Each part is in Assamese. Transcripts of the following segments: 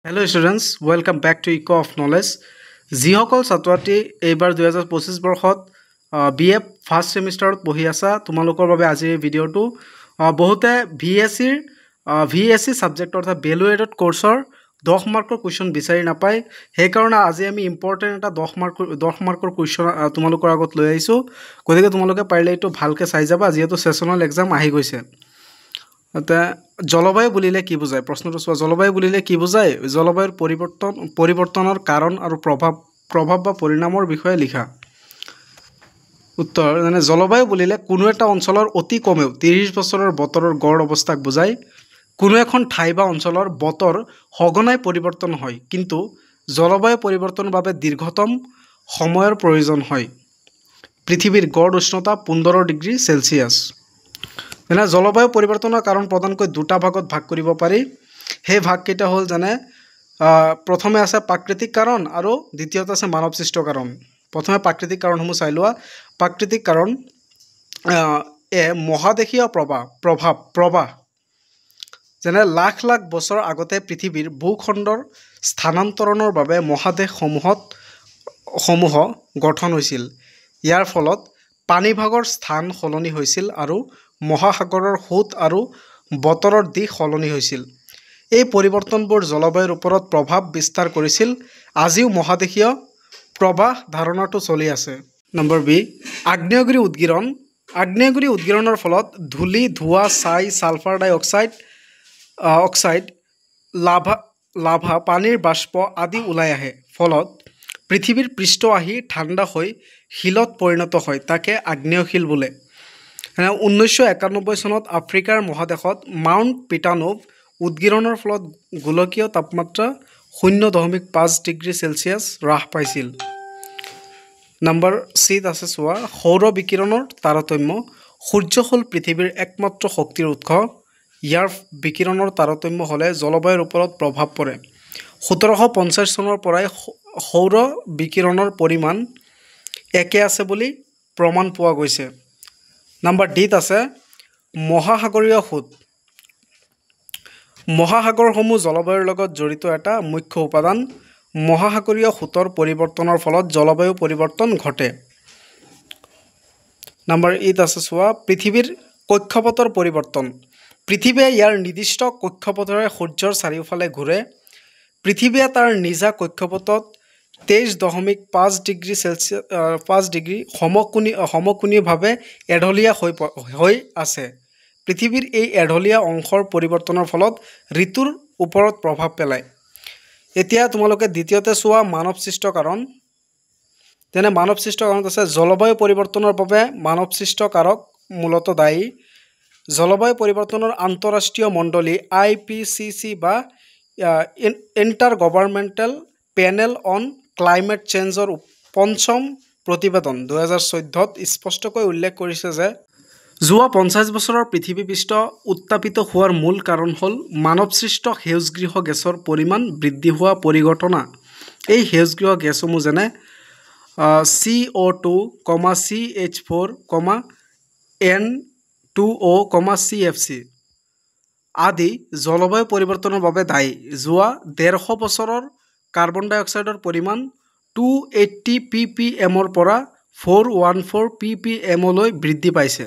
Hello students, welcome back to Eco of Knowledge. যিসকল ছাত্ৰী এইবাৰ 2025 বৰ্ষত BA ফাৰ্ষ্ট সেমিষ্টাৰত পঢ়ি আছা তোমালোকৰ বাবে আজিৰ এই ভিডিঅ'টো বহুতে VSC সাবজেক্ট অৰ্থাৎ ভ্যালু এডেড কোৰ্সৰ 10 মাৰ্কৰ কুৱেশ্যন বিচাৰি নাপায় সেইকাৰণে আজি আমি ইম্পৰ্টেন্ট এটা 10 মাৰ্কৰ কুৱেশ্যন তোমালোকৰ আগত লৈ আহিছো গতিকে তোমালোকে পাৰিলে এইটো ভালকৈ চাই যাবা যিহেতু সেশনাল এক্সাম আহি গৈছে জলবায়ু বুলিলে কি বুজায় প্ৰশ্নটো চোৱা জলবায়ু বুলিলে কি বুজায় জলবায়ুৰ পৰিৱৰ্তনৰ কাৰণ আৰু প্ৰভাৱ বা পৰিণামৰ বিষয়ে লিখা উত্তৰ মানে জলবায়ু বুলিলে কোনো এটা অঞ্চলৰ অতি কমেও 30 বছৰৰ বতৰৰ গড় অৱস্থাক বুজায় কোনো এখন ঠাই বা অঞ্চলৰ বতৰ সঘনাই পৰিৱৰ্তন হয় কিন্তু জলবায়ু পৰিৱৰ্তনৰ বাবে দীৰ্ঘতম সময়ৰ প্ৰয়োজন হয় পৃথিৱীৰ গড় উষ্ণতা 15 ডিগ্ৰী সেলসিয়াছ এনে জলবায়ু পৰিৱৰ্তনৰ কাৰণ প্ৰধানকৈ দুটা ভাগত ভাগ কৰিব পাৰি সেই ভাগ কেইটা হ'ল জানে প্ৰথমে আছে প্ৰাকৃতিক কাৰণ আৰু দ্বিতীয়ত আছে মানৱসৃষ্ট কাৰণ প্ৰথমে প্ৰাকৃতিক কাৰণসমূহ চাই লোৱা প্ৰাকৃতিক কাৰণ মহাদেশীয় প্ৰভাৱ যেনে লাখ লাখ বছৰ আগতে পৃথিৱীৰ ভূখণ্ডৰ স্থানান্তৰণৰ বাবে মহাদেশসমূহ গঠন হৈছিল ইয়াৰ ফলত পানীভাগৰ স্থান সলনি হৈছিল আৰু মহাসাগৰৰ সোঁত আৰু বতৰৰ দিশ সলনি হৈছিল এই পৰিৱৰ্তনবোৰ জলবায়ুৰ ওপৰত প্ৰভাৱ বিস্তাৰ কৰিছিল আজিও মহাদেশীয় প্ৰবাহ ধাৰণাটো চলি আছে নম্বৰ বি আগ্নেয়গিৰি উদ্গিৰণৰ ফলত ধূলি ধোঁৱা ছাই সালফাৰ ডাই অক্সাইড লাভা পানীৰ বাষ্প আদি ওলাই আহে ফলত পৃথিৱীৰ পৃষ্ঠ আহি ঠাণ্ডা হৈ শিলত পৰিণত হয় তাকে আগ্নেয়শিল বোলে 1991 চনত আফ্ৰিকাৰ মহাদেশত মাউণ্ট পিটানোভ উদ্গিৰণৰ ফলত গোলকীয় তাপমাত্ৰা 0.5 ডিগ্ৰী সেলসিয়াছ হ্ৰাস পাইছিল নম্বৰ সিত আছে চোৱা সৌৰ বিকিৰণৰ তাৰতম্য সূৰ্য হ'ল পৃথিৱীৰ একমাত্ৰ শক্তিৰ উৎস ইয়াৰ বিকিৰণৰ তাৰতম্য হ'লে জলবায়ুৰ ওপৰত প্ৰভাৱ পৰে 1750 চনৰ পৰাই সৌৰ বিকিৰণৰ পৰিমাণ একে আছে বুলি প্ৰমাণ পোৱা গৈছে নম্বৰ ডিত আছে মহাসাগৰীয় সোঁত মহাসাগৰসমূহ জলবায়ুৰ লগত জড়িত এটা মুখ্য উপাদান মহাসাগৰীয় সোঁতৰ পৰিৱৰ্তনৰ ফলত জলবায়ু পৰিৱৰ্তন ঘটে নম্বৰ ইত আছে চোৱা পৃথিৱীৰ কক্ষপথৰ পৰিৱৰ্তন পৃথিৱীয়ে ইয়াৰ নিৰ্দিষ্ট কক্ষপথৰে সূৰ্যৰ চাৰিওফালে ঘূৰে পৃথিৱীয়ে তাৰ নিজা কক্ষপথত 23.5 ডিগ্ৰী সেলসিয়াছ 5 ডিগ্ৰী সমকোণীয়ভাৱে এঢলীয়া হৈ আছে পৃথিৱীৰ এই এঢলীয়া অংশৰ পৰিৱৰ্তনৰ ফলত ঋতুৰ ওপৰত প্ৰভাৱ পেলায় এতিয়া তোমালোকে দ্বিতীয়তে চোৱা মানৱসৃষ্ট কাৰণ যেনে মানৱসৃষ্ট কাৰণ আছে জলবায়ু পৰিৱৰ্তনৰ বাবে মানৱসৃষ্ট কাৰক মূলতঃ দায়ী জলবায়ু পৰিৱৰ্তনৰ আন্তঃৰাষ্ট্ৰীয় মণ্ডলী IPCC বা ইণ্টাৰ গভৰ্ণমেণ্টেল পেনেল অন ক্লাইমেট চেঞ্জৰ পঞ্চম প্ৰতিবেদন 2014ত স্পষ্টকৈ উল্লেখ কৰিছে যে যোৱা 50 বছৰৰ পৃথিৱী পৃষ্ঠ উত্তাপিত হোৱাৰ মূল কাৰণ হ'ল মানৱসৃষ্ট সেউজগৃহ গেছৰ পৰিমাণ বৃদ্ধি হোৱা পৰিঘটনা এই সেউজগৃহ গেছসমূহ যেনে CO2, CH4, N2O, CFC আদি জলবায়ু পৰিৱৰ্তনৰ বাবে দায়ী যোৱা 150 বছৰৰ কাৰ্বন ডাই অক্সাইডৰ পৰিমাণ 280 ppm ৰ পৰা 414 ppm লৈ বৃদ্ধি পাইছে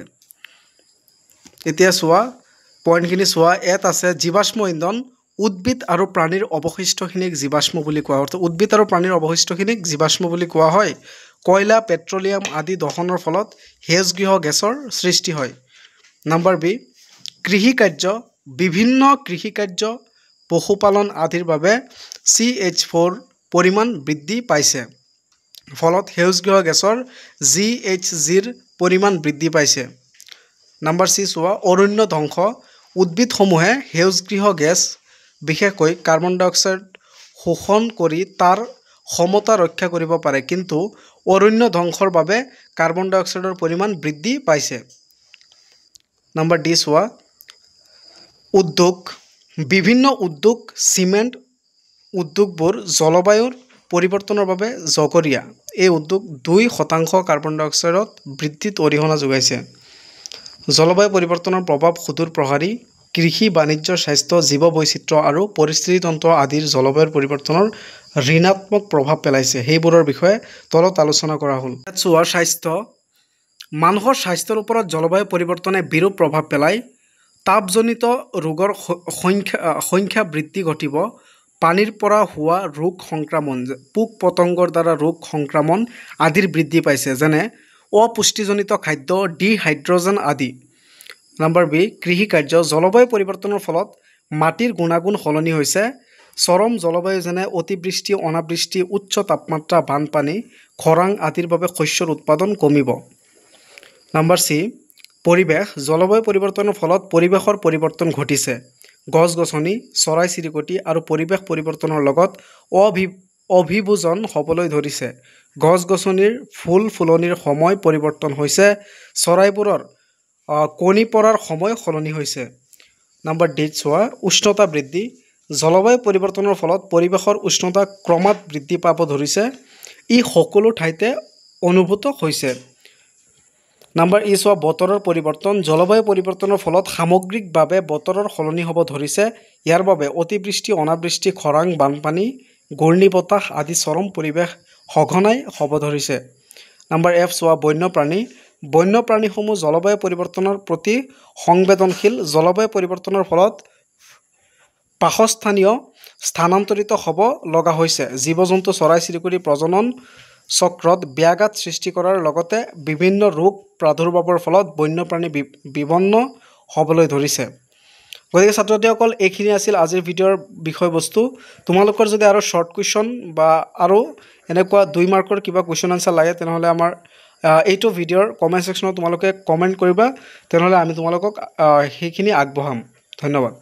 এতিয়া চোৱা পইণ্টখিনি চোৱা এত আছে জীৱাশ্ম ইন্ধন উদ্ভিদ আৰু প্ৰাণীৰ অৱশিষ্টখিনিক জীৱাশ্ম বুলি কোৱা হয় উদ্ভিদ আৰু প্ৰাণীৰ অৱশিষ্টখিনিক জীৱাশ্ম বুলি কোৱা হয় কয়লা পেট্ৰলিয়াম আদি দহনৰ ফলত সেউজগৃহ গেছৰ সৃষ্টি হয় নম্বৰ বি বিভিন্ন কৃষিকাৰ্য পশুপালন আদিৰ বাবে CH4 পৰিমাণ বৃদ্ধি পাইছে ফলত সেউজগৃহ গেছৰ GHGৰ পৰিমাণ বৃদ্ধি পাইছে নম্বৰ সি চোৱা অৰণ্য ধ্বংস উদ্ভিদসমূহে সেউজগৃহ গেছ বিশেষকৈ কাৰ্বন ডাই অক্সাইড শোষণ কৰি তাৰ ক্ষমতা ৰক্ষা কৰিব পাৰে কিন্তু অৰণ্য ধ্বংসৰ বাবে কাৰ্বন ডাই অক্সাইডৰ পৰিমাণ বৃদ্ধি পাইছে নম্বৰ ডি চোৱা উদ্যোগ বিভিন্ন উদ্যোগ চিমেণ্ট উদ্যোগবোৰ জলবায়ুৰ পৰিৱৰ্তনৰ বাবে জগৰীয়া এই উদ্যোগ 2% কাৰ্বন ডাই অক্সাইডত বৃদ্ধিত অৰিহণা যোগাইছে জলবায়ু পৰিৱৰ্তনৰ প্ৰভাৱ সুদূৰ প্ৰসাৰী কৃষি বাণিজ্য স্বাস্থ্য জীৱ বৈচিত্ৰ্য আৰু পৰিস্থিতিতন্ত্ৰ আদিৰ জলবায়ুৰ পৰিৱৰ্তনৰ ঋণাত্মক প্ৰভাৱ পেলাইছে সেইবোৰৰ বিষয়ে তলত আলোচনা কৰা হ'ল। চোৱা স্বাস্থ্য মানুহৰ স্বাস্থ্যৰ ওপৰত জলবায়ু পৰিৱৰ্তনে বিৰূপ প্ৰভাৱ পেলায়। তাপজনিত ৰোগৰ সংখ্যা বৃদ্ধি ঘটিব। পানীৰ পৰা হোৱা ৰোগ সংক্ৰমণ পোক পতংগৰ দ্বাৰা ৰোগ সংক্ৰমণ আদিৰ বৃদ্ধি পাইছে যেনে অপুষ্টিজনিত খাদ্য ডিহাইড্ৰজেন আদি। নম্বৰ বি কৃষি কাৰ্য জলবায়ু পৰিৱৰ্তনৰ ফলত মাটিৰ গুণাগুণ সলনি হৈছে। চৰম জলবায়ু যেনে অতিবৃষ্টি অনাবৃষ্টি উচ্চ তাপমাত্ৰা বানপানী খৰাং আদিৰ বাবে শস্যৰ উৎপাদন কমিব। নম্বৰ চি পৰিৱেশ জলবায়ু পৰিৱৰ্তনৰ ফলত পৰিৱেশৰ পৰিৱৰ্তন ঘটিছে। গছ গছনি চৰাই চিৰিকটি আৰু পৰিৱেশ পৰিৱৰ্তনৰ লগত অভিযোজন হ'বলৈ ধৰিছে। গছ গছনিৰ ফুল ফুলনিৰ সময় পৰিৱৰ্তন হৈছে। চৰাইবোৰৰ কণী পৰাৰ সময় সলনি হৈছে। নম্বৰ ডি চোৱা উষ্ণতা বৃদ্ধি জলবায়ু পৰিৱৰ্তনৰ ফলত পৰিৱেশৰ উষ্ণতা ক্ৰমাৎ বৃদ্ধি পাব ধৰিছে। ই সকলো ঠাইতে অনুভূত হৈছে। নম্বৰ ই চোৱা বতৰৰ পৰিৱৰ্তন জলবায়ু পৰিৱৰ্তনৰ ফলত সামগ্ৰিকভাৱে বতৰৰ সলনি হ'ব ধৰিছে। ইয়াৰ বাবে অতিবৃষ্টি অনাবৃষ্টি খৰাং বানপানী ঘূৰ্ণীবতাহ আদি চৰম পৰিৱেশ সঘনাই হ'ব ধৰিছে। নম্বৰ এফ চোৱা বন্যপ্ৰাণীসমূহ জলবায়ু পৰিৱৰ্তনৰ প্ৰতি সংবেদনশীল। জলবায়ু পৰিৱৰ্তনৰ ফলত বাসস্থানীয় স্থানান্তৰিত হ'ব লগা হৈছে। জীৱ জন্তু চৰাই চিৰিকটিৰ প্ৰজনন চক্ৰত ব্যাঘাত সৃষ্টি কৰাৰ লগতে বিভিন্ন ৰোগ প্ৰাদুৰ্ভাৱৰ ফলত বন্যপ্ৰাণী বিপন্ন হ'বলৈ ধৰিছে। গতিকে ছাত্ৰ ছাত্ৰীসকল এইখিনি আছিল আজিৰ ভিডিঅ'ৰ বিষয়বস্তু। তোমালোকৰ যদি আৰু শ্বৰ্ট কুৱেশ্যন বা আৰু এনেকুৱা 2 মাৰ্কৰ কিবা কুৱেশ্যন আনচাৰ লাগে তেনেহ'লে আমাৰ এইটো ভিডিঅ'ৰ কমেণ্ট ছেকশ্যনত তোমালোকে কমেণ্ট কৰিবা, তেনেহ'লে আমি তোমালোকক সেইখিনি আগবঢ়াম। ধন্যবাদ।